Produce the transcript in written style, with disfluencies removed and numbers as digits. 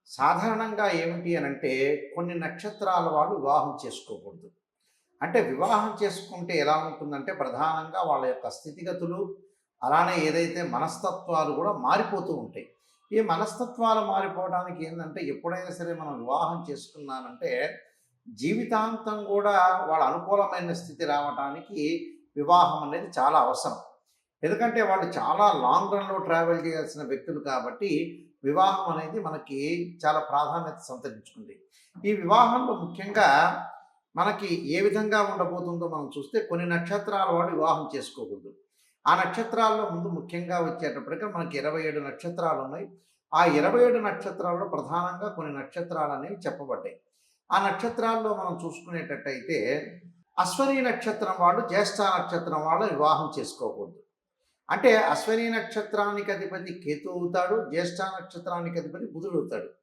సాధారణంగా ఏమిటి అనంటే కొన్ని నక్షత్రాల వాళ్ళు వివాహం చేసుకోకూడదు. అంటే వివాహం చేసుకుంటే ఎలా ఉంటుందంటే ప్రధానంగా వాళ్ళ యొక్క స్థితిగతులు, అలానే ఏదైతే మనస్తత్వాలు కూడా మారిపోతూ ఉంటాయి. ఈ మనస్తత్వాలు మారిపోవడానికి ఏందంటే ఎప్పుడైనా సరే మనం వివాహం చేసుకున్నానంటే జీవితాంతం కూడా వాళ్ళ అనుకూలమైన స్థితి రావటానికి వివాహం అనేది చాలా అవసరం. ఎందుకంటే వాళ్ళు చాలా లాంగ్ రన్‌లో ట్రావెల్ చేయాల్సిన వ్యక్తులు కాబట్టి, వివాహం అనేది మనకి చాలా ప్రాధాన్యత సంతరించుకుంది. ఈ వివాహంలో ముఖ్యంగా మనకి ఏ విధంగా ఉండబోతుందో మనం చూస్తే కొన్ని నక్షత్రాల వాడు వివాహం చేసుకోకూడదు. ఆ నక్షత్రాల్లో ముందు ముఖ్యంగా వచ్చేటప్పటికి మనకి 27 నక్షత్రాలున్నాయి. ఆ 27 నక్షత్రాల్లో ప్రధానంగా కొన్ని నక్షత్రాలనేవి చెప్పబడ్డాయి. ఆ నక్షత్రాల్లో మనం చూసుకునేటట్టయితే అశ్వని నక్షత్రం వాళ్ళు, జ్యేష్ఠ నక్షత్రం వాళ్ళు వివాహం చేసుకోకూడదు. అంటే అశ్విని నక్షత్రానికి అధిపతి కేతు అవుతాడు. జ్యేష్ఠ నక్షత్రానికి అధిపతి బుధుడు అవుతాడు.